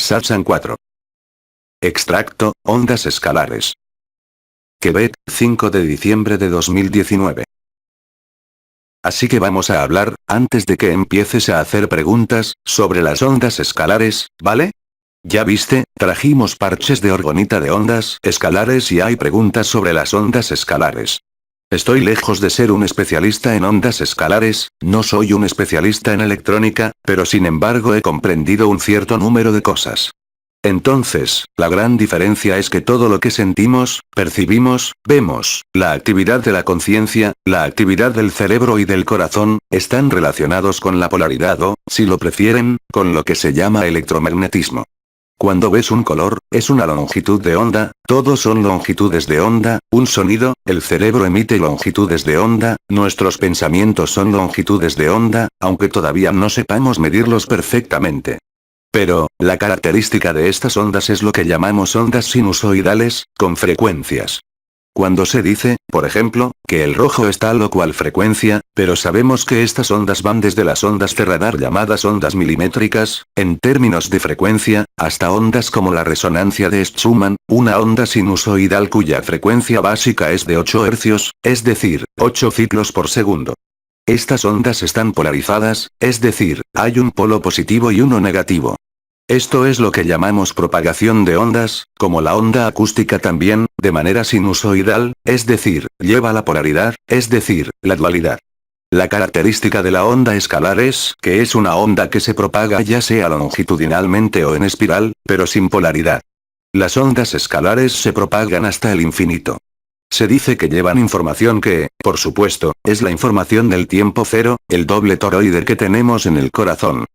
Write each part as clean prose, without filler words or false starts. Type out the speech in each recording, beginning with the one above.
Satsang 4. Extracto, ondas escalares. Quebec, 5 de diciembre de 2019. Así que vamos a hablar, antes de que empieces a hacer preguntas, sobre las ondas escalares, ¿vale? Ya viste, trajimos parches de orgonita de ondas escalares y hay preguntas sobre las ondas escalares. Estoy lejos de ser un especialista en ondas escalares, no soy un especialista en electrónica, pero sin embargo he comprendido un cierto número de cosas. Entonces, la gran diferencia es que todo lo que sentimos, percibimos, vemos, la actividad de la conciencia, la actividad del cerebro y del corazón, están relacionados con la polaridad o, si lo prefieren, con lo que se llama electromagnetismo. Cuando ves un color, es una longitud de onda, todos son longitudes de onda, un sonido, el cerebro emite longitudes de onda, nuestros pensamientos son longitudes de onda, aunque todavía no sepamos medirlos perfectamente. Pero, la característica de estas ondas es lo que llamamos ondas sinusoidales, con frecuencias. Cuando se dice, por ejemplo, que el rojo está a lo cual frecuencia, pero sabemos que estas ondas van desde las ondas de radar llamadas ondas milimétricas, en términos de frecuencia, hasta ondas como la resonancia de Schumann, una onda sinusoidal cuya frecuencia básica es de 8 hercios, es decir, 8 ciclos por segundo. Estas ondas están polarizadas, es decir, hay un polo positivo y uno negativo. Esto es lo que llamamos propagación de ondas, como la onda acústica también, de manera sinusoidal, es decir, lleva la polaridad, es decir, la dualidad. La característica de la onda escalar es que es una onda que se propaga ya sea longitudinalmente o en espiral, pero sin polaridad. Las ondas escalares se propagan hasta el infinito. Se dice que llevan información que, por supuesto, es la información del tiempo cero, el doble toroide que tenemos en el corazón.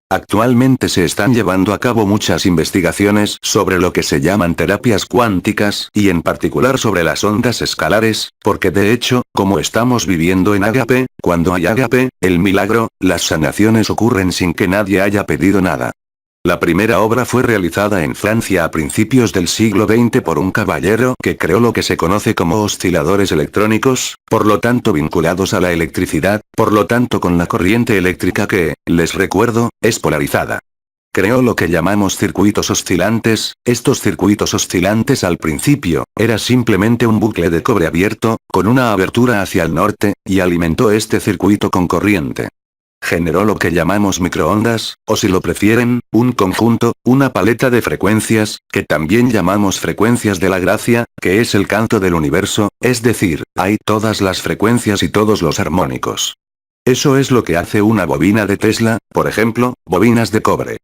Actualmente se están llevando a cabo muchas investigaciones sobre lo que se llaman terapias cuánticas y en particular sobre las ondas escalares, porque de hecho, como estamos viviendo en Ágape, cuando hay Ágape, el milagro, las sanaciones ocurren sin que nadie haya pedido nada. La primera obra fue realizada en Francia a principios del siglo XX por un caballero que creó lo que se conoce como osciladores electrónicos, por lo tanto vinculados a la electricidad, por lo tanto con la corriente eléctrica que, les recuerdo, es polarizada. Creó lo que llamamos circuitos oscilantes, estos circuitos oscilantes al principio, era simplemente un bucle de cobre abierto, con una abertura hacia el norte, y alimentó este circuito con corriente. Generó lo que llamamos microondas, o si lo prefieren, un conjunto, una paleta de frecuencias, que también llamamos frecuencias de la gracia, que es el canto del universo, es decir, hay todas las frecuencias y todos los armónicos. Eso es lo que hace una bobina de Tesla, por ejemplo, bobinas de cobre.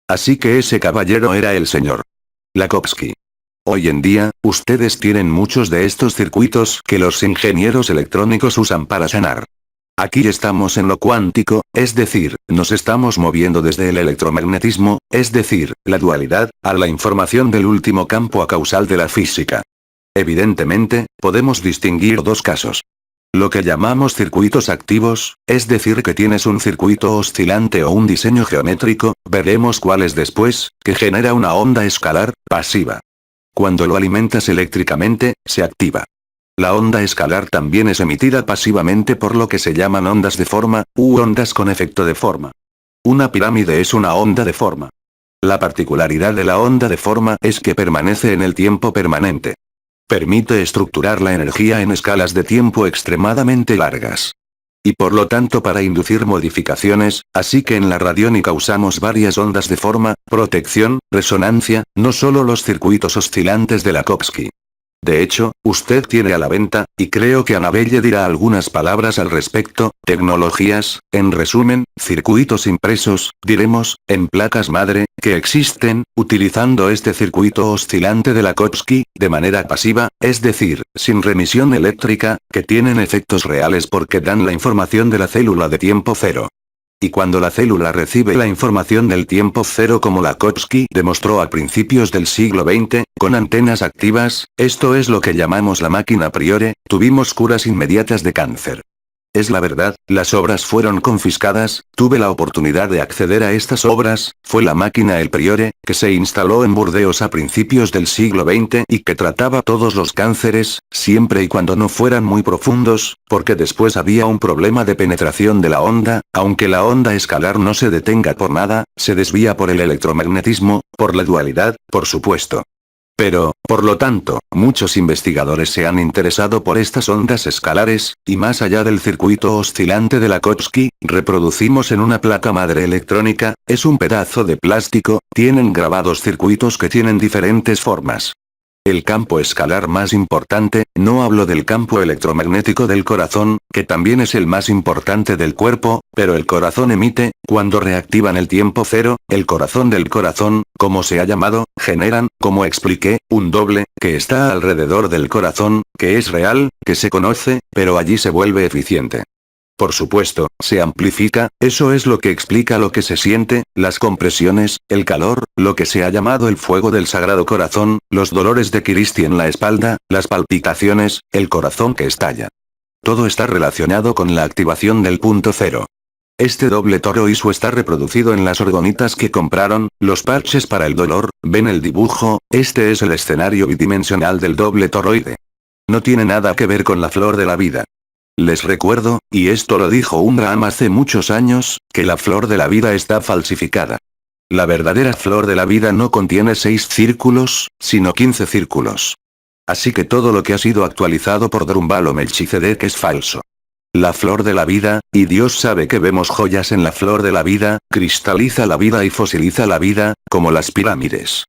Así que ese caballero era el señor Lakhovsky. Hoy en día, ustedes tienen muchos de estos circuitos que los ingenieros electrónicos usan para sanar. Aquí estamos en lo cuántico, es decir, nos estamos moviendo desde el electromagnetismo, es decir, la dualidad, a la información del último campo causal de la física. Evidentemente, podemos distinguir dos casos. Lo que llamamos circuitos activos, es decir que tienes un circuito oscilante o un diseño geométrico, veremos cuál es después, que genera una onda escalar, pasiva. Cuando lo alimentas eléctricamente, se activa. La onda escalar también es emitida pasivamente por lo que se llaman ondas de forma, u ondas con efecto de forma. Una pirámide es una onda de forma. La particularidad de la onda de forma es que permanece en el tiempo permanente. Permite estructurar la energía en escalas de tiempo extremadamente largas. Y por lo tanto para inducir modificaciones, así que en la radiónica usamos varias ondas de forma, protección, resonancia, no solo los circuitos oscilantes de Lakhovsky. De hecho, usted tiene a la venta, y creo que Annabelle dirá algunas palabras al respecto, tecnologías, en resumen, circuitos impresos, diremos, en placas madre, que existen, utilizando este circuito oscilante de Lakhovsky, de manera pasiva, es decir, sin remisión eléctrica, que tienen efectos reales porque dan la información de la célula de tiempo cero. Y cuando la célula recibe la información del tiempo cero como Lakhovsky demostró a principios del siglo XX, con antenas activas, esto es lo que llamamos la máquina a priori, tuvimos curas inmediatas de cáncer. Es la verdad, las obras fueron confiscadas, tuve la oportunidad de acceder a estas obras, fue la máquina El Priore, que se instaló en Burdeos a principios del siglo XX y que trataba todos los cánceres, siempre y cuando no fueran muy profundos, porque después había un problema de penetración de la onda, aunque la onda escalar no se detenga por nada, se desvía por el electromagnetismo, por la dualidad, por supuesto. Pero, por lo tanto, muchos investigadores se han interesado por estas ondas escalares, y más allá del circuito oscilante de Lakhovsky, reproducimos en una placa madre electrónica, es un pedazo de plástico, tienen grabados circuitos que tienen diferentes formas. El campo escalar más importante, no hablo del campo electromagnético del corazón, que también es el más importante del cuerpo, pero el corazón emite, cuando reactivan el tiempo cero, el corazón del corazón, como se ha llamado, generan, como expliqué, un doble, que está alrededor del corazón, que es real, que se conoce, pero allí se vuelve eficiente. Por supuesto, se amplifica, eso es lo que explica lo que se siente, las compresiones, el calor, lo que se ha llamado el fuego del Sagrado Corazón, los dolores de Cristi en la espalda, las palpitaciones, el corazón que estalla. Todo está relacionado con la activación del punto cero. Este doble toroiso está reproducido en las orgonitas que compraron, los parches para el dolor, ven el dibujo, este es el escenario bidimensional del doble toroide. No tiene nada que ver con la flor de la vida. Les recuerdo, y esto lo dijo Unram hace muchos años, que la flor de la vida está falsificada. La verdadera flor de la vida no contiene 6 círculos, sino 15 círculos. Así que todo lo que ha sido actualizado por Drúmbalo Melchizedek es falso. La flor de la vida, y Dios sabe que vemos joyas en la flor de la vida, cristaliza la vida y fosiliza la vida, como las pirámides.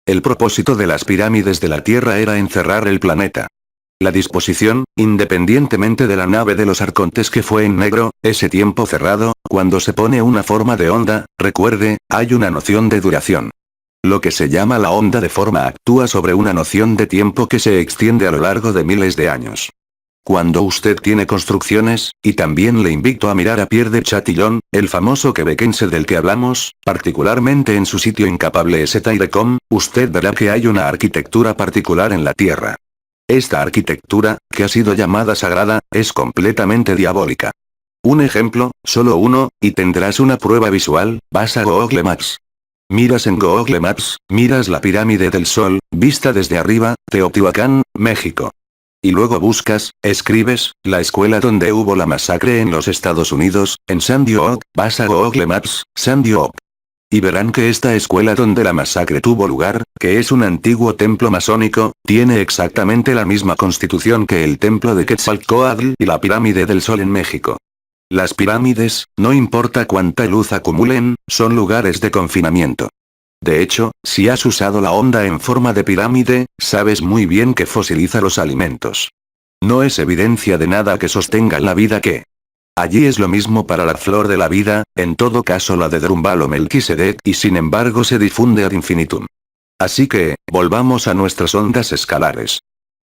El propósito de las pirámides de la Tierra era encerrar el planeta. La disposición, independientemente de la nave de los arcontes que fue en negro, ese tiempo cerrado, cuando se pone una forma de onda, recuerde, hay una noción de duración. Lo que se llama la onda de forma actúa sobre una noción de tiempo que se extiende a lo largo de miles de años. Cuando usted tiene construcciones, y también le invito a mirar a Pierre de Chatillon, el famoso quebequense del que hablamos, particularmente en su sitio incapable St.com, usted verá que hay una arquitectura particular en la Tierra. Esta arquitectura, que ha sido llamada sagrada, es completamente diabólica. Un ejemplo, solo uno, y tendrás una prueba visual, vas a Google Maps. Miras en Google Maps, miras la pirámide del Sol, vista desde arriba, Teotihuacán, México. Y luego buscas, escribes, la escuela donde hubo la masacre en los Estados Unidos, en Sandy Hook, vas a Google Maps, Sandy Hook. Y verán que esta escuela donde la masacre tuvo lugar, que es un antiguo templo masónico, tiene exactamente la misma constitución que el templo de Quetzalcóatl y la pirámide del Sol en México. Las pirámides, no importa cuánta luz acumulen, son lugares de confinamiento. De hecho, si has usado la onda en forma de pirámide, sabes muy bien que fosiliza los alimentos. No es evidencia de nada que sostenga la vida que... Allí es lo mismo para la flor de la vida, en todo caso la de Drúmbalo Melchizedek, y sin embargo se difunde ad infinitum. Así que, volvamos a nuestras ondas escalares.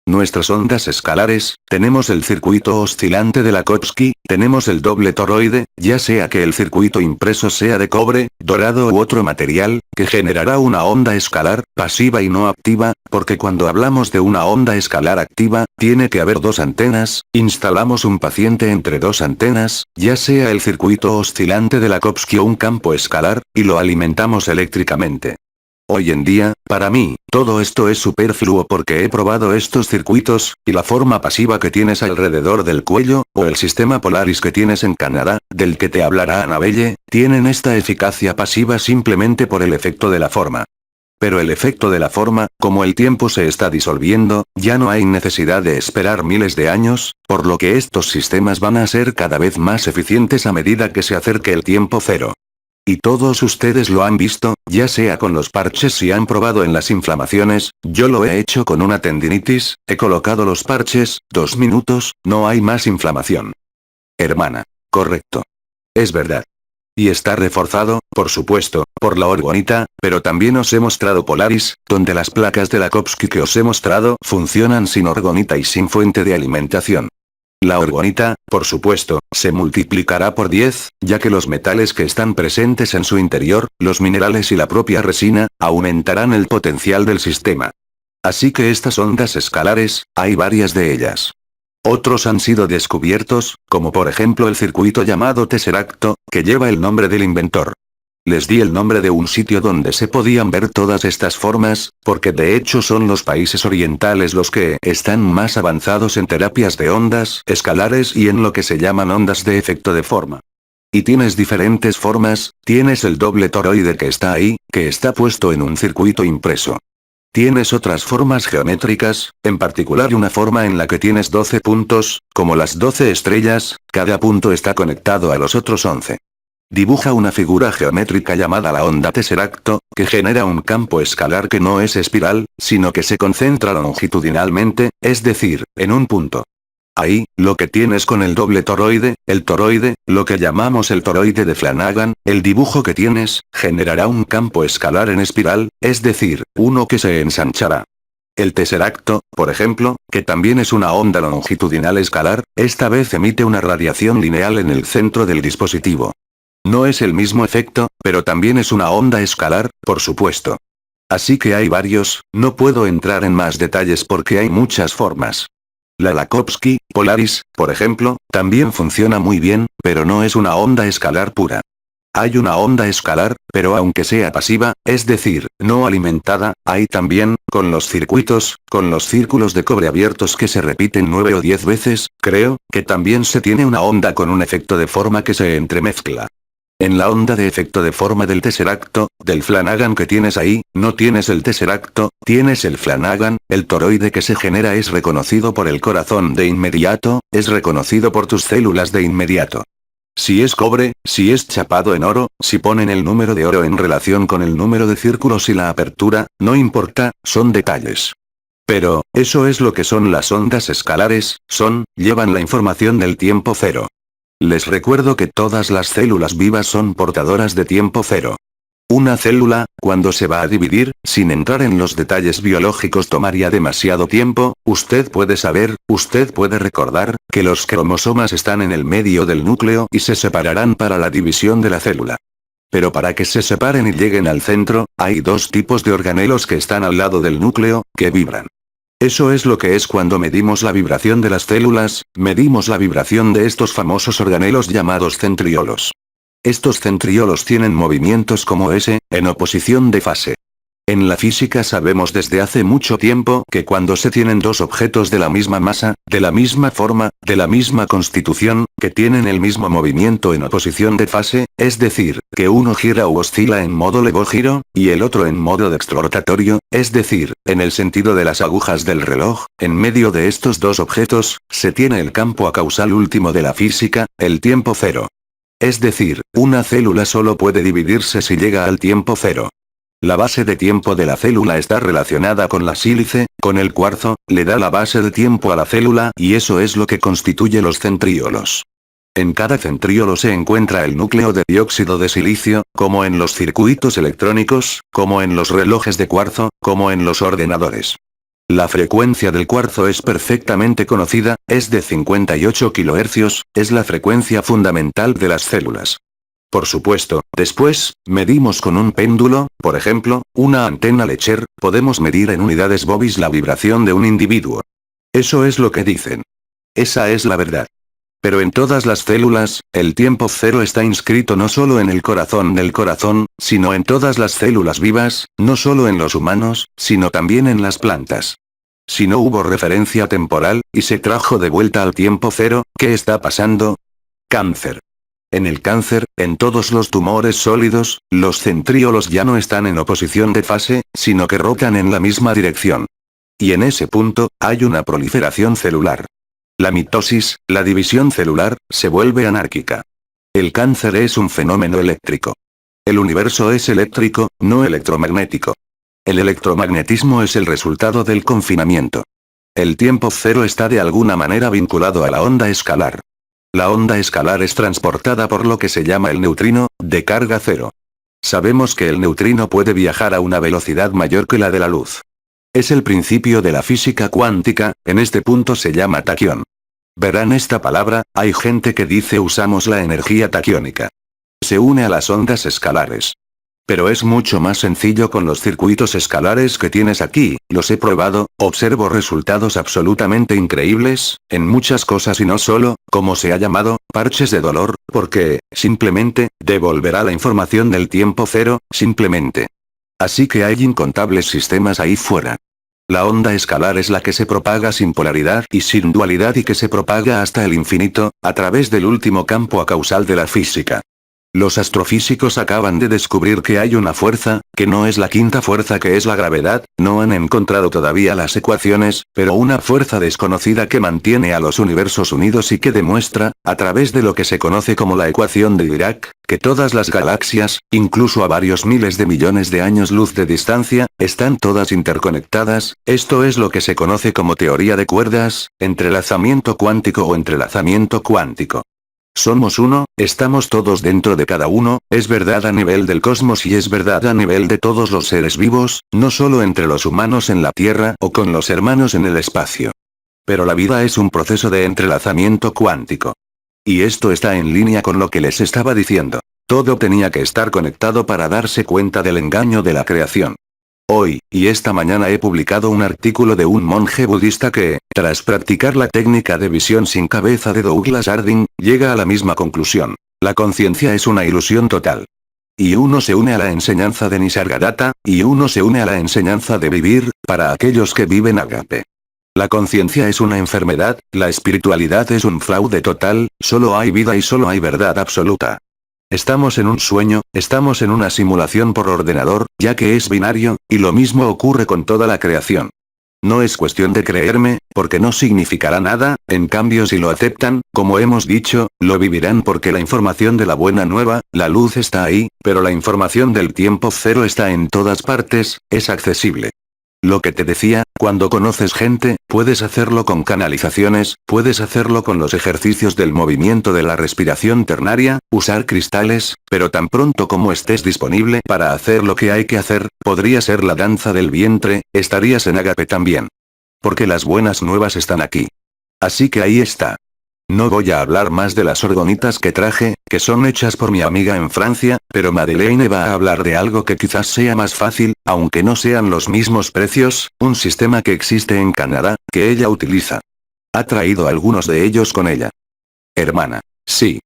Nuestras ondas escalares, tenemos el circuito oscilante de Lakhovsky, tenemos el doble toroide, ya sea que el circuito impreso sea de cobre, dorado u otro material, que generará una onda escalar, pasiva y no activa, porque cuando hablamos de una onda escalar activa, tiene que haber 2 antenas, instalamos un paciente entre 2 antenas, ya sea el circuito oscilante de Lakhovsky o un campo escalar, y lo alimentamos eléctricamente. Hoy en día, para mí, todo esto es superfluo porque he probado estos circuitos, y la forma pasiva que tienes alrededor del cuello, o el sistema Polaris que tienes en Canadá, del que te hablará Annabelle, tienen esta eficacia pasiva simplemente por el efecto de la forma. Pero el efecto de la forma, como el tiempo se está disolviendo, ya no hay necesidad de esperar miles de años, por lo que estos sistemas van a ser cada vez más eficientes a medida que se acerque el tiempo cero. Y todos ustedes lo han visto, ya sea con los parches si han probado en las inflamaciones, yo lo he hecho con una tendinitis, he colocado los parches, 2 minutos, no hay más inflamación. Hermana. Correcto. Es verdad. Y está reforzado, por supuesto, por la orgonita, pero también os he mostrado Polaris, donde las placas de Lakhovsky que os he mostrado funcionan sin orgonita y sin fuente de alimentación. La orgonita, por supuesto, se multiplicará por 10, ya que los metales que están presentes en su interior, los minerales y la propia resina, aumentarán el potencial del sistema. Así que estas ondas escalares, hay varias de ellas. Otros han sido descubiertos, como por ejemplo el circuito llamado Tesseracto, que lleva el nombre del inventor. Les di el nombre de un sitio donde se podían ver todas estas formas, porque de hecho son los países orientales los que están más avanzados en terapias de ondas escalares y en lo que se llaman ondas de efecto de forma. Y tienes diferentes formas, tienes el doble toroide que está ahí, que está puesto en un circuito impreso. Tienes otras formas geométricas, en particular una forma en la que tienes 12 puntos, como las 12 estrellas, cada punto está conectado a los otros 11. Dibuja una figura geométrica llamada la onda Tesseracto, que genera un campo escalar que no es espiral, sino que se concentra longitudinalmente, es decir, en un punto. Ahí, lo que tienes con el doble toroide, lo que llamamos el toroide de Flanagan, el dibujo que tienes, generará un campo escalar en espiral, es decir, uno que se ensanchará. El Tesseracto, por ejemplo, que también es una onda longitudinal escalar, esta vez emite una radiación lineal en el centro del dispositivo. No es el mismo efecto, pero también es una onda escalar, por supuesto. Así que hay varios, no puedo entrar en más detalles porque hay muchas formas. La Lakhovsky, Polaris, por ejemplo, también funciona muy bien, pero no es una onda escalar pura. Hay una onda escalar, pero aunque sea pasiva, es decir, no alimentada, hay también, con los circuitos, con los círculos de cobre abiertos que se repiten 9 o 10 veces, creo, que también se tiene una onda con un efecto de forma que se entremezcla. En la onda de efecto de forma del Tesseracto, del Flanagan que tienes ahí, no tienes el Tesseracto, tienes el Flanagan, el toroide que se genera es reconocido por el corazón de inmediato, es reconocido por tus células de inmediato. Si es cobre, si es chapado en oro, si ponen el número de oro en relación con el número de círculos y la apertura, no importa, son detalles. Pero, eso es lo que son las ondas escalares, llevan la información del tiempo cero. Les recuerdo que todas las células vivas son portadoras de tiempo cero. Una célula, cuando se va a dividir, sin entrar en los detalles biológicos tomaría demasiado tiempo, usted puede recordar, que los cromosomas están en el medio del núcleo y se separarán para la división de la célula. Pero para que se separen y lleguen al centro, hay dos tipos de organelos que están al lado del núcleo, que vibran. Eso es lo que es cuando medimos la vibración de las células, medimos la vibración de estos famosos organelos llamados centriolos. Estos centriolos tienen movimientos como ese, en oposición de fase. En la física sabemos desde hace mucho tiempo que cuando se tienen dos objetos de la misma masa, de la misma forma, de la misma constitución, que tienen el mismo movimiento en oposición de fase, es decir, que uno gira u oscila en modo levógiro, y el otro en modo dextrorotatorio, es decir, en el sentido de las agujas del reloj, en medio de estos dos objetos, se tiene el campo acausal último de la física, el tiempo cero. Es decir, una célula solo puede dividirse si llega al tiempo cero. La base de tiempo de la célula está relacionada con la sílice, con el cuarzo, le da la base de tiempo a la célula y eso es lo que constituye los centriolos. En cada centriolo se encuentra el núcleo de dióxido de silicio, como en los circuitos electrónicos, como en los relojes de cuarzo, como en los ordenadores. La frecuencia del cuarzo es perfectamente conocida, es de 58 kHz, es la frecuencia fundamental de las células. Por supuesto, después, medimos con un péndulo, por ejemplo, una antena Lecher, podemos medir en unidades Bobis la vibración de un individuo. Eso es lo que dicen. Esa es la verdad. Pero en todas las células, el tiempo cero está inscrito no solo en el corazón del corazón, sino en todas las células vivas, no solo en los humanos, sino también en las plantas. Si no hubo referencia temporal, y se trajo de vuelta al tiempo cero, ¿qué está pasando? Cáncer. En el cáncer, en todos los tumores sólidos, los centriolos ya no están en oposición de fase, sino que rotan en la misma dirección. Y en ese punto, hay una proliferación celular. La mitosis, la división celular, se vuelve anárquica. El cáncer es un fenómeno eléctrico. El universo es eléctrico, no electromagnético. El electromagnetismo es el resultado del confinamiento. El tiempo cero está de alguna manera vinculado a la onda escalar. La onda escalar es transportada por lo que se llama el neutrino, de carga cero. Sabemos que el neutrino puede viajar a una velocidad mayor que la de la luz. Es el principio de la física cuántica, en este punto se llama taquión. Verán esta palabra, hay gente que dice usamos la energía taquiónica. Se une a las ondas escalares. Pero es mucho más sencillo con los circuitos escalares que tienes aquí, los he probado, observo resultados absolutamente increíbles, en muchas cosas y no solo, como se ha llamado, parches de dolor, porque, simplemente, devolverá la información del tiempo cero, simplemente. Así que hay incontables sistemas ahí fuera. La onda escalar es la que se propaga sin polaridad y sin dualidad y que se propaga hasta el infinito, a través del último campo causal de la física. Los astrofísicos acaban de descubrir que hay una fuerza, que no es la quinta fuerza que es la gravedad, no han encontrado todavía las ecuaciones, pero una fuerza desconocida que mantiene a los universos unidos y que demuestra, a través de lo que se conoce como la ecuación de Dirac, que todas las galaxias, incluso a varios miles de millones de años luz de distancia, están todas interconectadas, esto es lo que se conoce como teoría de cuerdas, entrelazamiento cuántico o entrelazamiento cuántico. Somos uno, estamos todos dentro de cada uno, es verdad a nivel del cosmos y es verdad a nivel de todos los seres vivos, no solo entre los humanos en la Tierra o con los hermanos en el espacio. Pero la vida es un proceso de entrelazamiento cuántico. Y esto está en línea con lo que les estaba diciendo. Todo tenía que estar conectado para darse cuenta del engaño de la creación. Hoy, y esta mañana he publicado un artículo de un monje budista que, tras practicar la técnica de visión sin cabeza de Douglas Harding, llega a la misma conclusión. La conciencia es una ilusión total. Y uno se une a la enseñanza de Nisargadatta, y uno se une a la enseñanza de vivir, para aquellos que viven agape. La conciencia es una enfermedad, la espiritualidad es un fraude total, solo hay vida y solo hay verdad absoluta. Estamos en un sueño, estamos en una simulación por ordenador, ya que es binario, y lo mismo ocurre con toda la creación. No es cuestión de creerme, porque no significará nada, en cambio si lo aceptan, como hemos dicho, lo vivirán porque la información de la buena nueva, la luz está ahí, pero la información del tiempo cero está en todas partes, es accesible. Lo que te decía, cuando conoces gente, puedes hacerlo con canalizaciones, puedes hacerlo con los ejercicios del movimiento de la respiración ternaria, usar cristales, pero tan pronto como estés disponible para hacer lo que hay que hacer, podría ser la danza del vientre, estarías en agape también. Porque las buenas nuevas están aquí. Así que ahí está. No voy a hablar más de las orgonitas que traje, que son hechas por mi amiga en Francia, pero Madeleine va a hablar de algo que quizás sea más fácil, aunque no sean los mismos precios, un sistema que existe en Canadá, que ella utiliza. Ha traído algunos de ellos con ella. Hermana. Sí.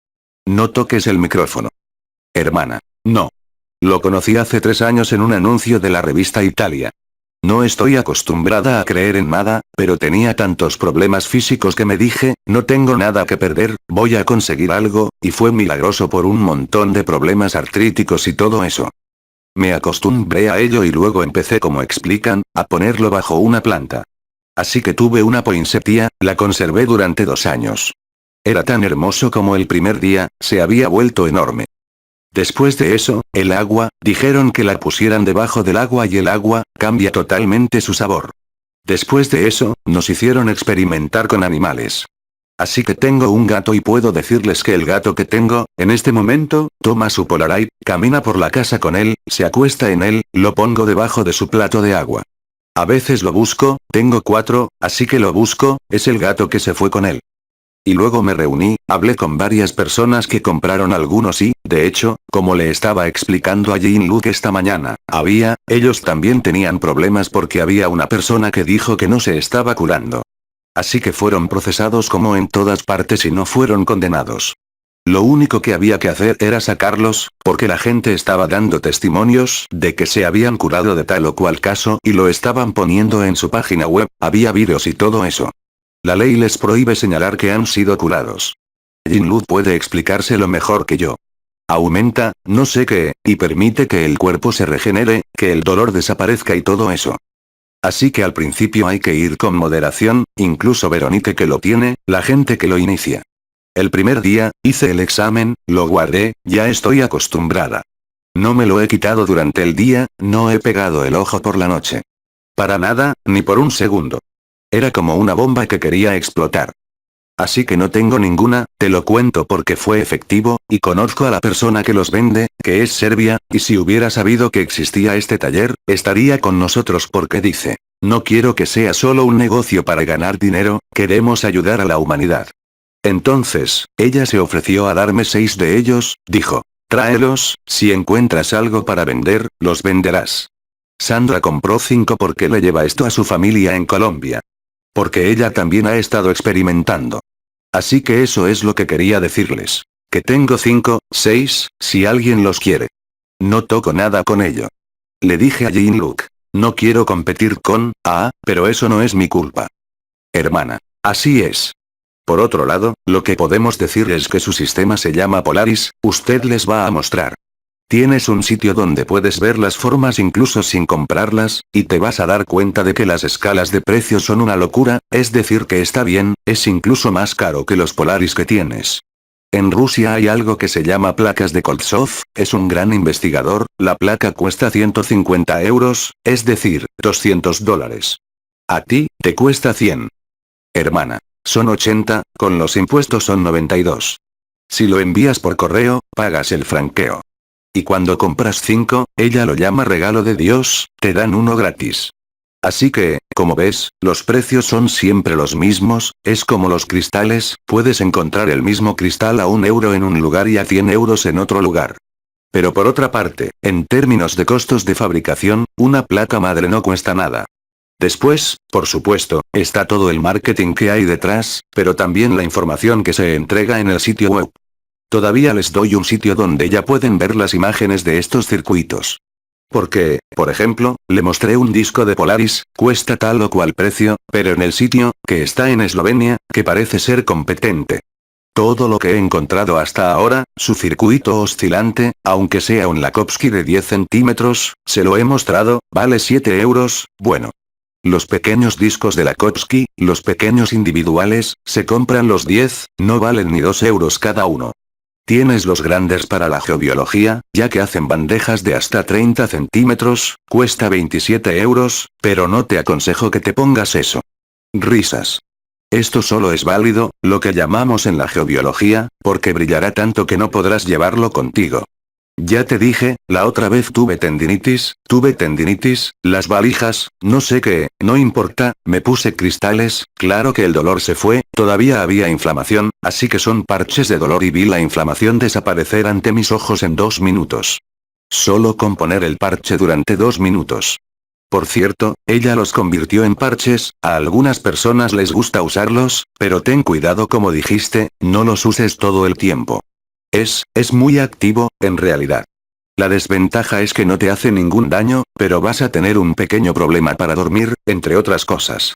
No toques el micrófono. Hermana. No. Lo conocí hace 3 años en un anuncio de la revista Italia. No estoy acostumbrada a creer en nada, pero tenía tantos problemas físicos que me dije, no tengo nada que perder, voy a conseguir algo, y fue milagroso por un montón de problemas artríticos y todo eso. Me acostumbré a ello y luego empecé, como explican, a ponerlo bajo una planta. Así que tuve una poinsettia, la conservé durante 2 años. Era tan hermoso como el primer día, se había vuelto enorme. Después de eso, el agua, dijeron que la pusieran debajo del agua y el agua, cambia totalmente su sabor. Después de eso, nos hicieron experimentar con animales. Así que tengo un gato y puedo decirles que el gato que tengo, en este momento, toma su Polaroid, camina por la casa con él, se acuesta en él, lo pongo debajo de su plato de agua. A veces lo busco, tengo 4, así que lo busco, es el gato que se fue con él. Y luego me reuní, hablé con varias personas que compraron algunos y, de hecho, como le estaba explicando a Jean-Luc esta mañana, ellos también tenían problemas porque había una persona que dijo que no se estaba curando. Así que fueron procesados como en todas partes y no fueron condenados. Lo único que había que hacer era sacarlos, porque la gente estaba dando testimonios de que se habían curado de tal o cual caso y lo estaban poniendo en su página web, había vídeos y todo eso. La ley les prohíbe señalar que han sido curados. Jean-Luc puede explicárselo mejor que yo. Aumenta, no sé qué, y permite que el cuerpo se regenere, que el dolor desaparezca y todo eso. Así que al principio hay que ir con moderación, incluso Veronique que lo tiene, la gente que lo inicia. El primer día, hice el examen, lo guardé, ya estoy acostumbrada. No me lo he quitado durante el día, no he pegado el ojo por la noche. Para nada, ni por un segundo. Era como una bomba que quería explotar. Así que no tengo ninguna, te lo cuento porque fue efectivo, y conozco a la persona que los vende, que es serbia, y si hubiera sabido que existía este taller, estaría con nosotros porque dice, no quiero que sea solo un negocio para ganar dinero, queremos ayudar a la humanidad. Entonces, ella se ofreció a darme 6 de ellos, dijo. Tráelos, si encuentras algo para vender, los venderás. Sandra compró 5 porque le lleva esto a su familia en Colombia. Porque ella también ha estado experimentando. Así que eso es lo que quería decirles. Que tengo 5, 6, si alguien los quiere. No toco nada con ello. Le dije a Jean-Luc. No quiero competir con, pero eso no es mi culpa. Hermana. Así es. Por otro lado, lo que podemos decir es que su sistema se llama Polaris, usted les va a mostrar. Tienes un sitio donde puedes ver las formas incluso sin comprarlas, y te vas a dar cuenta de que las escalas de precios son una locura, es decir que está bien, es incluso más caro que los Polaris que tienes. En Rusia hay algo que se llama placas de Koltsov, es un gran investigador, la placa cuesta 150 euros, es decir, $200. A ti, te cuesta 100. Hermana. Son 80, con los impuestos son 92. Si lo envías por correo, pagas el franqueo. Y cuando compras 5, ella lo llama regalo de Dios, te dan uno gratis. Así que, como ves, los precios son siempre los mismos, es como los cristales, puedes encontrar el mismo cristal a €1 en un lugar y a 100 euros en otro lugar. Pero por otra parte, en términos de costos de fabricación, una placa madre no cuesta nada. Después, por supuesto, está todo el marketing que hay detrás, pero también la información que se entrega en el sitio web. Todavía les doy un sitio donde ya pueden ver las imágenes de estos circuitos. Porque, por ejemplo, le mostré un disco de Polaris, cuesta tal o cual precio, pero en el sitio, que está en Eslovenia, que parece ser competente. Todo lo que he encontrado hasta ahora, su circuito oscilante, aunque sea un Lakowski de 10 centímetros, se lo he mostrado, vale 7 euros, bueno. Los pequeños discos de Lakowski, los pequeños individuales, se compran los 10, no valen ni 2 euros cada uno. Tienes los grandes para la geobiología, ya que hacen bandejas de hasta 30 centímetros, cuesta 27 euros, pero no te aconsejo que te pongas eso. Risas. Esto solo es válido, lo que llamamos en la geobiología, porque brillará tanto que no podrás llevarlo contigo. Ya te dije, la otra vez tuve tendinitis, las valijas, no sé qué, no importa, me puse cristales, claro que el dolor se fue, todavía había inflamación, así que son parches de dolor y vi la inflamación desaparecer ante mis ojos en 2 minutos. Solo con poner el parche durante 2 minutos. Por cierto, ella los convirtió en parches, a algunas personas les gusta usarlos, pero ten cuidado como dijiste, no los uses todo el tiempo. Es muy activo, en realidad. La desventaja es que no te hace ningún daño, pero vas a tener un pequeño problema para dormir, entre otras cosas.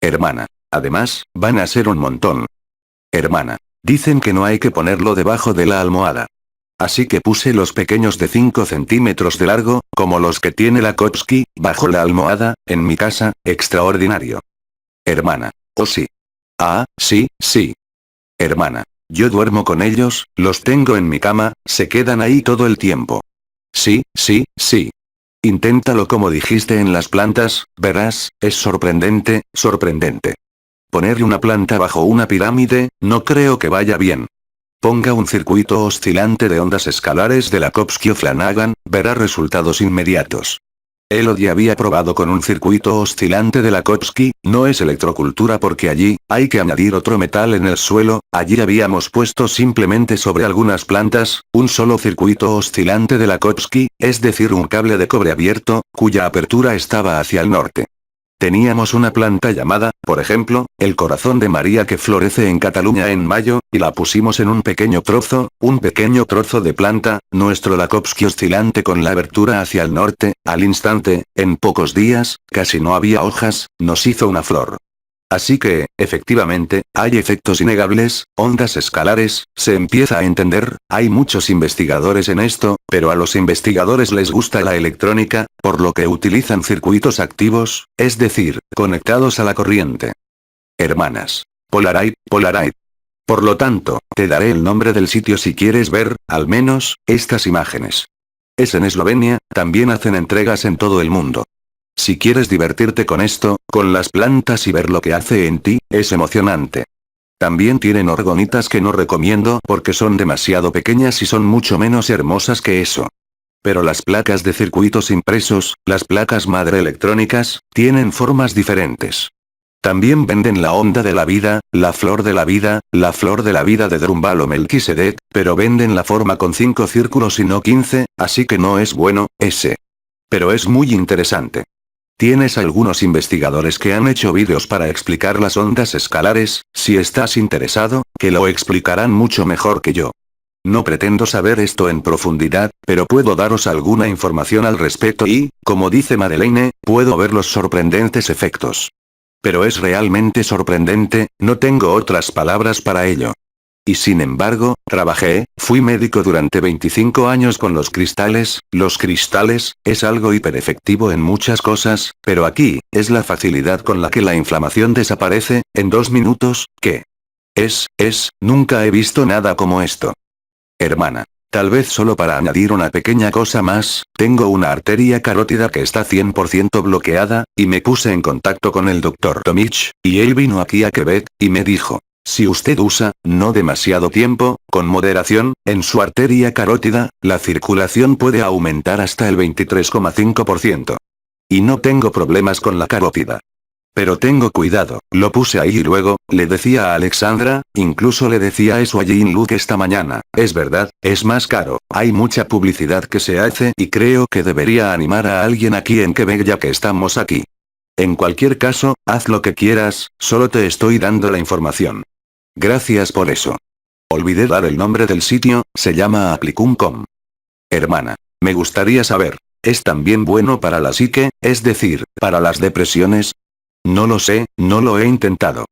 Hermana. Además, van a ser un montón. Hermana. Dicen que no hay que ponerlo debajo de la almohada. Así que puse los pequeños de 5 centímetros de largo, como los que tiene Lakowski, bajo la almohada, en mi casa, extraordinario. Hermana. Oh sí. Ah, sí. Hermana. Yo duermo con ellos, los tengo en mi cama, se quedan ahí todo el tiempo. Sí. Inténtalo como dijiste en las plantas, verás, es sorprendente. Poner una planta bajo una pirámide, no creo que vaya bien. Ponga un circuito oscilante de ondas escalares de Lakowski o Flanagan, verá resultados inmediatos. Elodie había probado con un circuito oscilante de Lakowski, no es electrocultura porque allí, hay que añadir otro metal en el suelo, allí habíamos puesto simplemente sobre algunas plantas, un solo circuito oscilante de Lakowski, es decir un cable de cobre abierto, cuya apertura estaba hacia el norte. Teníamos una planta llamada, por ejemplo, el corazón de María que florece en Cataluña en mayo, y la pusimos en un pequeño trozo de planta, nuestro Lakowski oscilante con la abertura hacia el norte, al instante, en pocos días, casi no había hojas, nos hizo una flor. Así que, efectivamente, hay efectos innegables, ondas escalares, se empieza a entender, hay muchos investigadores en esto, pero a los investigadores les gusta la electrónica, por lo que utilizan circuitos activos, es decir, conectados a la corriente. Hermanas. Polarite. Por lo tanto, te daré el nombre del sitio si quieres ver, al menos, estas imágenes. Es en Eslovenia, también hacen entregas en todo el mundo. Si quieres divertirte con esto, con las plantas y ver lo que hace en ti, es emocionante. También tienen orgonitas que no recomiendo porque son demasiado pequeñas y son mucho menos hermosas que eso. Pero las placas de circuitos impresos, las placas madre electrónicas, tienen formas diferentes. También venden la onda de la vida, la flor de la vida de Drumbal o Melquisedec, pero venden la forma con 5 círculos y no 15, así que no es bueno, ese. Pero es muy interesante. Tienes algunos investigadores que han hecho vídeos para explicar las ondas escalares, si estás interesado, que lo explicarán mucho mejor que yo. No pretendo saber esto en profundidad, pero puedo daros alguna información al respecto y, como dice Madeleine, puedo ver los sorprendentes efectos. Pero es realmente sorprendente, no tengo otras palabras para ello. Y sin embargo, fui médico durante 25 años con los cristales es algo hiperefectivo en muchas cosas, pero aquí, es la facilidad con la que la inflamación desaparece, en 2 minutos, ¿qué? Nunca he visto nada como esto. Hermana. Tal vez solo para añadir una pequeña cosa más, tengo una arteria carótida que está 100% bloqueada, y me puse en contacto con el Dr. Tomich, y él vino aquí a Quebec, y me dijo, si usted usa, no demasiado tiempo, con moderación, en su arteria carótida, la circulación puede aumentar hasta el 23,5%. Y no tengo problemas con la carótida. Pero tengo cuidado, lo puse ahí y luego, le decía a Alexandra, incluso le decía eso a Jean-Luc esta mañana, es verdad, es más caro, hay mucha publicidad que se hace y creo que debería animar a alguien aquí en Quebec ya que estamos aquí. En cualquier caso, haz lo que quieras, solo te estoy dando la información. Gracias por eso. Olvidé dar el nombre del sitio, se llama Applicum.com. Hermana, me gustaría saber, ¿es también bueno para la psique, es decir, para las depresiones? No lo sé, no lo he intentado.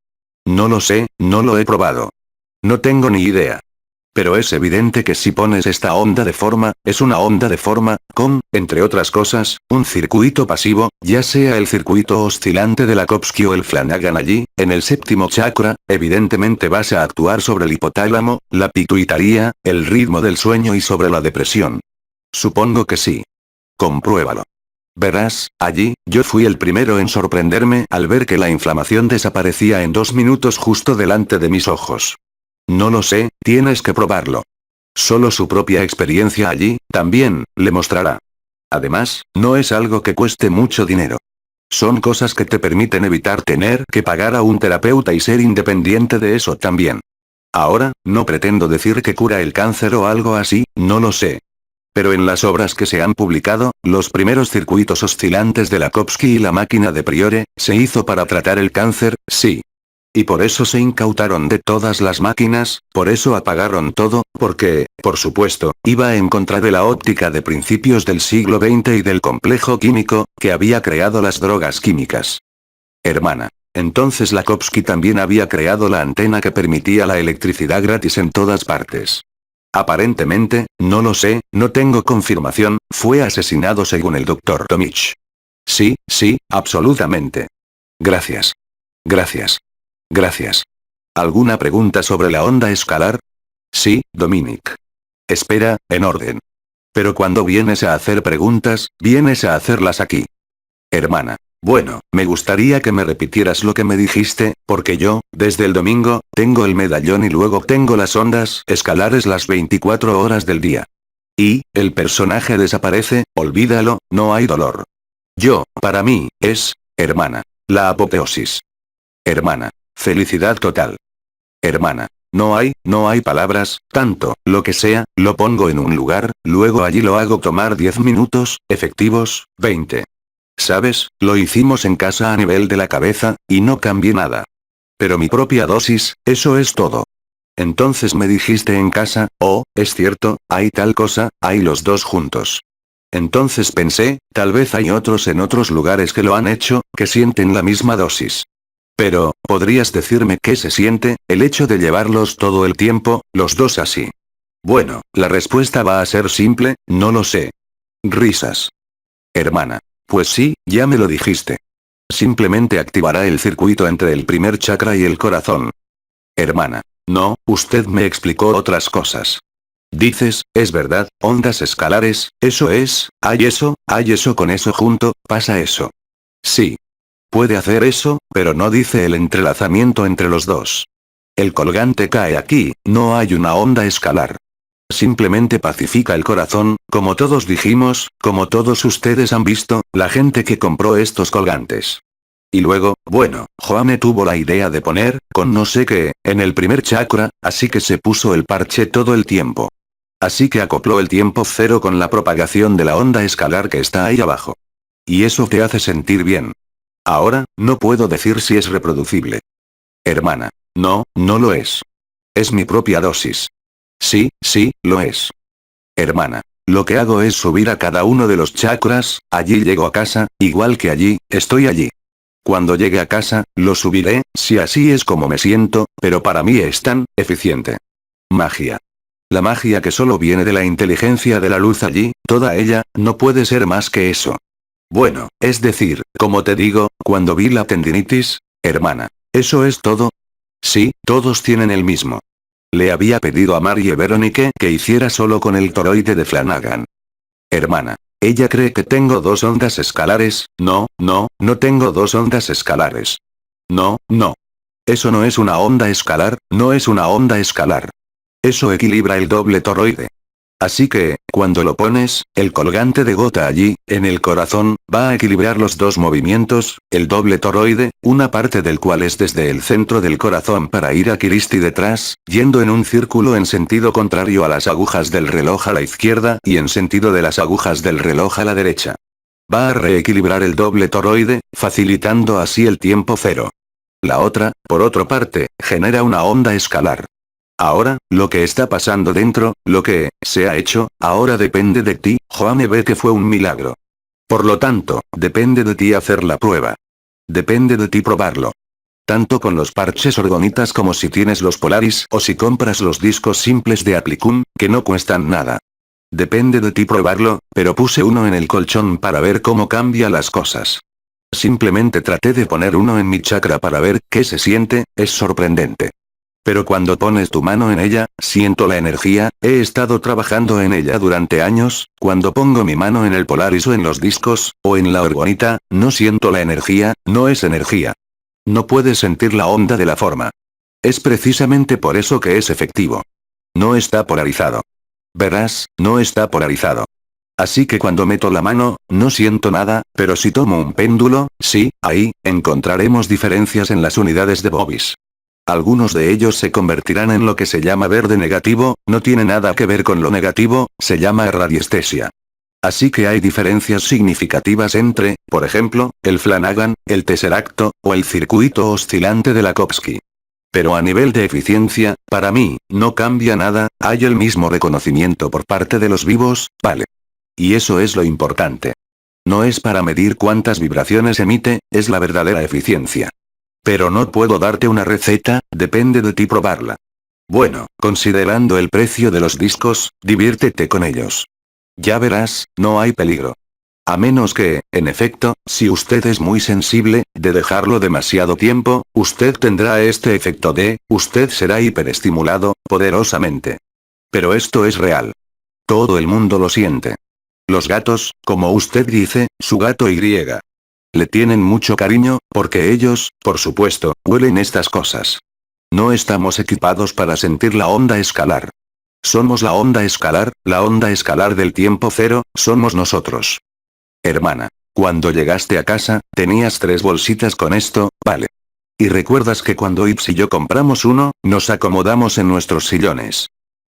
No lo sé, no lo he probado. No tengo ni idea. Pero es evidente que si pones esta onda de forma, es una onda de forma, con, entre otras cosas, un circuito pasivo, ya sea el circuito oscilante de la Kopsky o el Flanagan allí, en el 7º chakra, evidentemente vas a actuar sobre el hipotálamo, la pituitaria, el ritmo del sueño y sobre la depresión. Supongo que sí. Compruébalo. Verás, allí, yo fui el primero en sorprenderme al ver que la inflamación desaparecía en 2 minutos justo delante de mis ojos. No lo sé, tienes que probarlo. Solo su propia experiencia allí, también, le mostrará. Además, no es algo que cueste mucho dinero. Son cosas que te permiten evitar tener que pagar a un terapeuta y ser independiente de eso también. Ahora, no pretendo decir que cura el cáncer o algo así, no lo sé. Pero en las obras que se han publicado, los primeros circuitos oscilantes de la Kopsky y la máquina de Priore, se hizo para tratar el cáncer, sí. Y por eso se incautaron de todas las máquinas, por eso apagaron todo, porque, por supuesto, iba en contra de la óptica de principios del siglo XX y del complejo químico, que había creado las drogas químicas. Hermana. Entonces la Kopsky también había creado la antena que permitía la electricidad gratis en todas partes. Aparentemente, no lo sé, no tengo confirmación, fue asesinado según el Dr. Tomich. Sí, absolutamente. Gracias. Gracias. Gracias. ¿Alguna pregunta sobre la onda escalar? Sí, Dominic. Espera, en orden. Pero cuando vienes a hacer preguntas, vienes a hacerlas aquí. Hermana. Bueno, me gustaría que me repitieras lo que me dijiste, porque yo, desde el domingo, tengo el medallón y luego tengo las ondas escalares las 24 horas del día. Y, el personaje desaparece, olvídalo, no hay dolor. Para mí, hermana, la apoteosis. Hermana, felicidad total. Hermana, no hay palabras, tanto, lo que sea, lo pongo en un lugar, luego allí lo hago tomar 10 minutos, efectivos, 20. ¿Sabes? Lo hicimos en casa a nivel de la cabeza, y no cambié nada. Pero mi propia dosis, eso es todo. Entonces me dijiste en casa, oh, es cierto, hay tal cosa, hay los dos juntos. Entonces pensé, tal vez hay otros en otros lugares que lo han hecho, que sienten la misma dosis. Pero, ¿podrías decirme qué se siente, el hecho de llevarlos todo el tiempo, los dos así? Bueno, la respuesta va a ser simple, no lo sé. Risas. Hermana. Pues sí, ya me lo dijiste. Simplemente activará el circuito entre el primer chakra y el corazón. Hermana. No, usted me explicó otras cosas. Dices, es verdad, ondas escalares, hay eso con eso junto, pasa eso. Sí. Puede hacer eso, pero no dice el entrelazamiento entre los dos. El colgante cae aquí, no hay una onda escalar. Simplemente pacifica el corazón, como todos dijimos, como todos ustedes han visto, la gente que compró estos colgantes. Y luego, bueno, Joame tuvo la idea de poner, con no sé qué, en el primer chakra, así que se puso el parche todo el tiempo. Así que acopló el tiempo cero con la propagación de la onda escalar que está ahí abajo. Y eso te hace sentir bien. Ahora, no puedo decir si es reproducible. Hermana. No, no lo es. Es mi propia dosis. Sí, sí, lo es. Hermana. Lo que hago es subir a cada uno de los chakras, allí llego a casa, igual que allí, estoy allí. Cuando llegue a casa, lo subiré, si así es como me siento, pero para mí es tan eficiente. Magia. La magia que solo viene de la inteligencia de la luz allí, toda ella, no puede ser más que eso. Bueno, es decir, como te digo, cuando vi la tendinitis, hermana. ¿Eso es todo? Sí, todos tienen el mismo. Le había pedido a Marie Veronique que hiciera solo con el toroide de Flanagan. Hermana. Ella cree que tengo dos ondas escalares, no, no, no tengo dos ondas escalares. No, no. Eso no es una onda escalar, no es una onda escalar. Eso equilibra el doble toroide. Así que, cuando lo pones, el colgante de gota allí, en el corazón, va a equilibrar los dos movimientos, el doble toroide, una parte del cual es desde el centro del corazón para ir a Kiristi detrás, yendo en un círculo en sentido contrario a las agujas del reloj a la izquierda y en sentido de las agujas del reloj a la derecha. Va a reequilibrar el doble toroide, facilitando así el tiempo cero. La otra, por otra parte, genera una onda escalar. Ahora, lo que está pasando dentro, lo que se ha hecho, ahora depende de ti, Joame ve que fue un milagro. Por lo tanto, depende de ti hacer la prueba. Depende de ti probarlo. Tanto con los parches orgonitas como si tienes los Polaris o si compras los discos simples de Applicum, que no cuestan nada. Depende de ti probarlo, pero puse uno en el colchón para ver cómo cambia las cosas. Simplemente traté de poner uno en mi chakra para ver qué se siente, es sorprendente. Pero cuando pones tu mano en ella, siento la energía, he estado trabajando en ella durante años, cuando pongo mi mano en el Polaris o en los discos, o en la orgonita, no siento la energía, no es energía. No puedes sentir la onda de la forma. Es precisamente por eso que es efectivo. No está polarizado. Verás, no está polarizado. Así que cuando meto la mano, no siento nada, pero si tomo un péndulo, sí, ahí, encontraremos diferencias en las unidades de Bobis. Algunos de ellos se convertirán en lo que se llama verde negativo, no tiene nada que ver con lo negativo, se llama radiestesia. Así que hay diferencias significativas entre, por ejemplo, el Flanagan, el Tesseracto, o el circuito oscilante de Lakowski. Pero a nivel de eficiencia, para mí, no cambia nada, hay el mismo reconocimiento por parte de los vivos, vale. Y eso es lo importante. No es para medir cuántas vibraciones emite, es la verdadera eficiencia. Pero no puedo darte una receta, depende de ti probarla. Bueno, considerando el precio de los discos, diviértete con ellos. Ya verás, no hay peligro. A menos que, en efecto, si usted es muy sensible, de dejarlo demasiado tiempo, usted tendrá este efecto de, usted será hiperestimulado, poderosamente. Pero esto es real. Todo el mundo lo siente. Los gatos, como usted dice, su gato Y. Le tienen mucho cariño, porque ellos, por supuesto, huelen estas cosas. No estamos equipados para sentir la onda escalar. Somos la onda escalar del tiempo cero, somos nosotros. Hermana, cuando llegaste a casa, tenías 3 bolsitas con esto, vale. Y recuerdas que cuando Ips y yo compramos uno, nos acomodamos en nuestros sillones.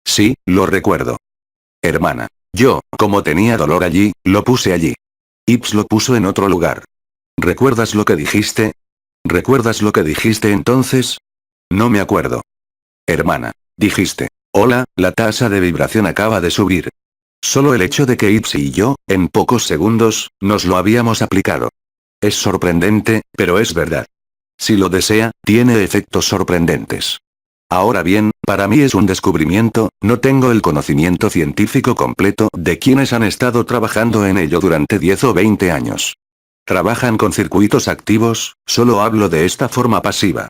Sí, lo recuerdo. Hermana, yo, como tenía dolor allí, lo puse allí. Ips lo puso en otro lugar. ¿Recuerdas lo que dijiste? ¿Recuerdas lo que dijiste entonces? No me acuerdo. Hermana, dijiste, hola, la tasa de vibración acaba de subir. Solo el hecho de que Ips y yo, en pocos segundos, nos lo habíamos aplicado. Es sorprendente, pero es verdad. Si lo desea, tiene efectos sorprendentes. Ahora bien, para mí es un descubrimiento, no tengo el conocimiento científico completo de quienes han estado trabajando en ello durante 10 o 20 años. Trabajan con circuitos activos, solo hablo de esta forma pasiva.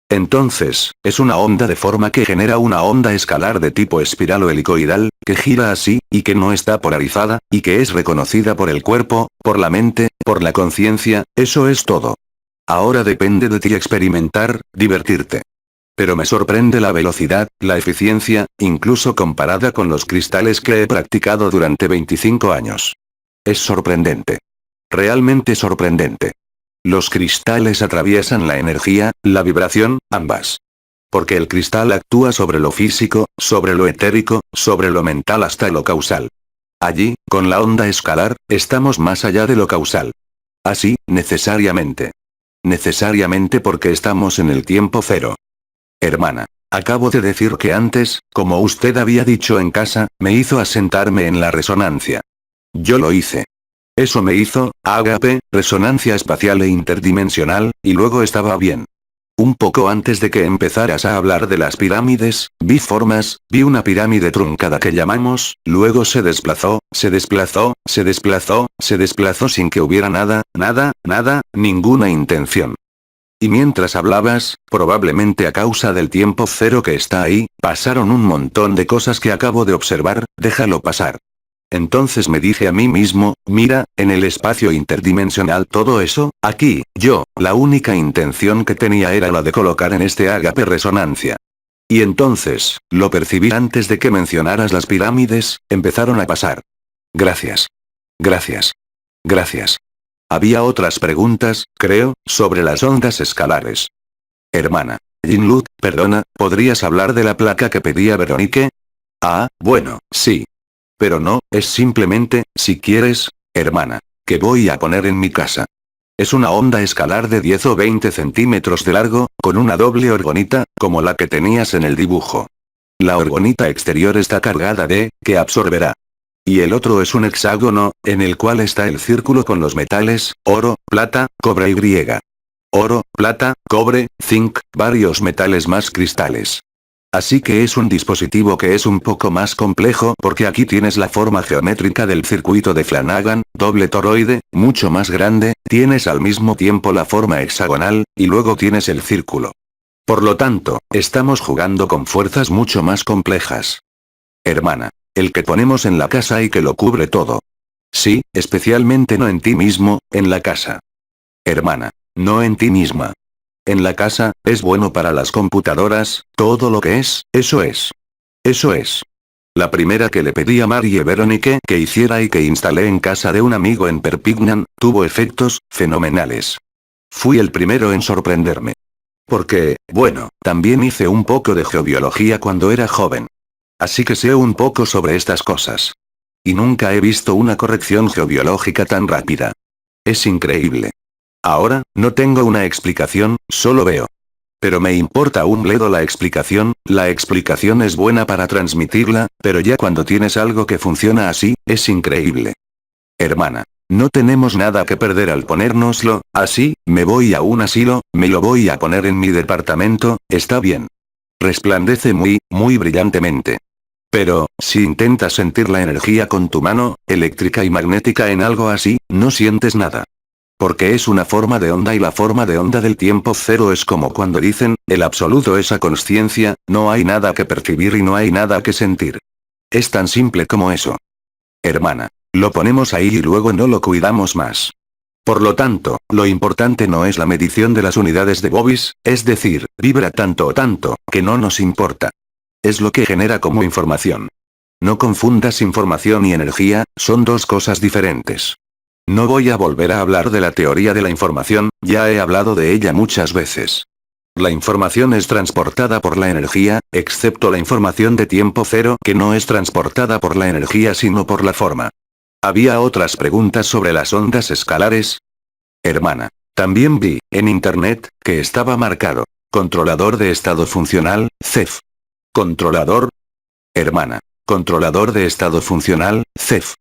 Entonces, es una onda de forma que genera una onda escalar de tipo espiral o helicoidal, que gira así, y que no está polarizada, y que es reconocida por el cuerpo, por la mente, por la conciencia, eso es todo. Ahora depende de ti experimentar, divertirte. Pero me sorprende la velocidad, la eficiencia, incluso comparada con los cristales que he practicado durante 25 años. Es sorprendente. Realmente sorprendente. Los cristales atraviesan la energía, la vibración, ambas. Porque el cristal actúa sobre lo físico, sobre lo etérico, sobre lo mental hasta lo causal. Allí, con la onda escalar, estamos más allá de lo causal. Así, necesariamente. Necesariamente porque estamos en el tiempo cero. Hermana, acabo de decir que antes, como usted había dicho en casa, me hizo asentarme en la resonancia. Yo lo hice. Eso me hizo, ágape, resonancia espacial e interdimensional, y luego estaba bien. Un poco antes de que empezaras a hablar de las pirámides, vi formas, vi una pirámide truncada que llamamos, luego se desplazó, se desplazó, se desplazó, se desplazó sin que hubiera nada, ninguna intención. Y mientras hablabas, probablemente a causa del tiempo cero que está ahí, pasaron un montón de cosas que acabo de observar, déjalo pasar. Entonces me dije a mí mismo, mira, en el espacio interdimensional todo eso, aquí, yo, la única intención que tenía era la de colocar en este ágape resonancia. Y entonces, lo percibí antes de que mencionaras las pirámides, empezaron a pasar. Gracias. Gracias. Gracias. Había otras preguntas, creo, sobre las ondas escalares. Hermana. Jinlut, perdona, ¿podrías hablar de la placa que pedía Veronique? Ah, bueno, sí. Pero no, es simplemente, si quieres, hermana, que voy a poner en mi casa. Es una onda escalar de 10 o 20 centímetros de largo, con una doble orgonita, como la que tenías en el dibujo. La orgonita exterior está cargada de, que absorberá. Y el otro es un hexágono, en el cual está el círculo con los metales, oro, plata, cobre y griega. Oro, plata, cobre, zinc, varios metales más cristales. Así que es un dispositivo que es un poco más complejo porque aquí tienes la forma geométrica del circuito de Flanagan, doble toroide, mucho más grande, tienes al mismo tiempo la forma hexagonal, y luego tienes el círculo. Por lo tanto, estamos jugando con fuerzas mucho más complejas. Hermana, el que ponemos en la casa y que lo cubre todo. Sí, especialmente no en ti mismo, en la casa. Hermana, no en ti misma. En la casa, es bueno para las computadoras, todo lo que es, eso es. Eso es. La primera que le pedí a Marie Veronique que hiciera y que instalé en casa de un amigo en Perpignan, tuvo efectos fenomenales. Fui el primero en sorprenderme. Porque, bueno, también hice un poco de geobiología cuando era joven. Así que sé un poco sobre estas cosas. Y nunca he visto una corrección geobiológica tan rápida. Es increíble. Ahora, no tengo una explicación, solo veo. Pero me importa un bledo la explicación es buena para transmitirla, pero ya cuando tienes algo que funciona así, es increíble. Hermana, no tenemos nada que perder al ponérnoslo, así, me voy a un asilo, me lo voy a poner en mi departamento, está bien. Resplandece muy, muy brillantemente. Pero, si intentas sentir la energía con tu mano, eléctrica y magnética en algo así, no sientes nada. Porque es una forma de onda y la forma de onda del tiempo cero es como cuando dicen, el absoluto es a consciencia, no hay nada que percibir y no hay nada que sentir. Es tan simple como eso. Hermana, lo ponemos ahí y luego no lo cuidamos más. Por lo tanto, lo importante no es la medición de las unidades de Bobis, es decir, vibra tanto o tanto, que no nos importa. Es lo que genera como información. No confundas información y energía, son dos cosas diferentes. No voy a volver a hablar de la teoría de la información, ya he hablado de ella muchas veces. La información es transportada por la energía, excepto la información de tiempo cero que no es transportada por la energía sino por la forma. ¿Había otras preguntas sobre las ondas escalares? Hermana, también vi, en internet, que estaba marcado. Controlador de estado funcional, CEF. ¿Controlador? Hermana, controlador de estado funcional, CEF.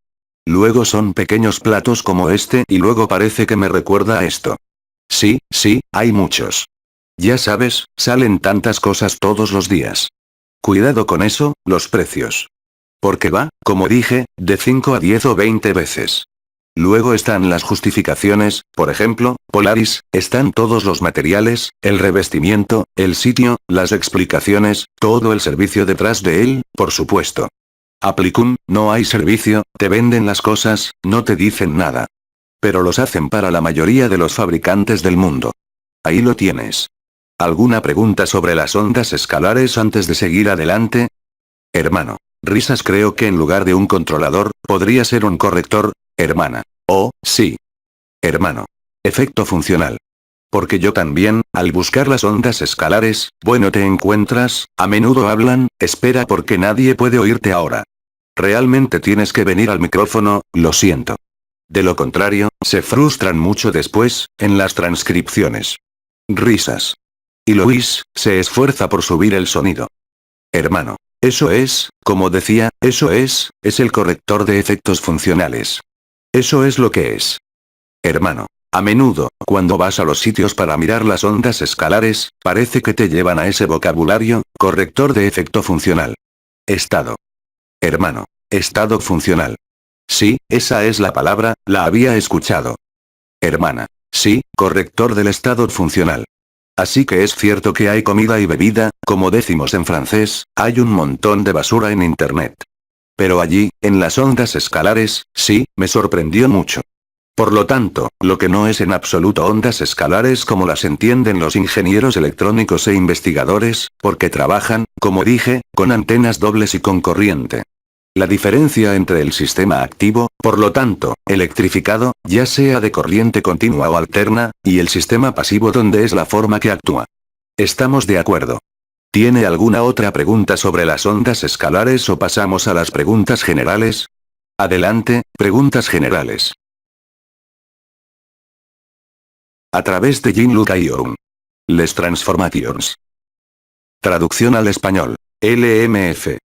Luego son pequeños platos como este y luego parece que me recuerda a esto. Sí, hay muchos. Ya sabes, salen tantas cosas todos los días. Cuidado con eso, los precios. Porque va, como dije, de 5 a 10 o 20 veces. Luego están las justificaciones, por ejemplo, Polaris, están todos los materiales, el revestimiento, el sitio, las explicaciones, todo el servicio detrás de él, por supuesto. Applicum, no hay servicio, te venden las cosas, no te dicen nada. Pero los hacen para la mayoría de los fabricantes del mundo. Ahí lo tienes. ¿Alguna pregunta sobre las ondas escalares antes de seguir adelante? Hermano. Risas creo que en lugar de un controlador, podría ser un corrector, hermana. Oh, sí. Hermano. Efecto funcional. Porque yo también, al buscar las ondas escalares, bueno te encuentras, a menudo hablan, espera porque nadie puede oírte ahora. Realmente tienes que venir al micrófono, lo siento. De lo contrario, se frustran mucho después, en las transcripciones. Risas. Y Luis, se esfuerza por subir el sonido. Hermano. Eso es, como decía, eso es el corrector de efectos funcionales. Eso es lo que es. Hermano. A menudo, cuando vas a los sitios para mirar las ondas escalares, parece que te llevan a ese vocabulario, corrector de efecto funcional. Estado. Hermano. Estado funcional. Sí, esa es la palabra, la había escuchado. Hermana. Sí, corrector del estado funcional. Así que es cierto que hay comida y bebida, como decimos en francés, hay un montón de basura en internet. Pero allí, en las ondas escalares, sí, me sorprendió mucho. Por lo tanto, lo que no es en absoluto ondas escalares como las entienden los ingenieros electrónicos e investigadores, porque trabajan, como dije, con antenas dobles y con corriente. La diferencia entre el sistema activo, por lo tanto, electrificado, ya sea de corriente continua o alterna, y el sistema pasivo donde es la forma que actúa. ¿Estamos de acuerdo? ¿Tiene alguna otra pregunta sobre las ondas escalares o pasamos a las preguntas generales? Adelante, preguntas generales. A través de Jean-Luc Ayron. Les Transformations. Traducción al español. LMF.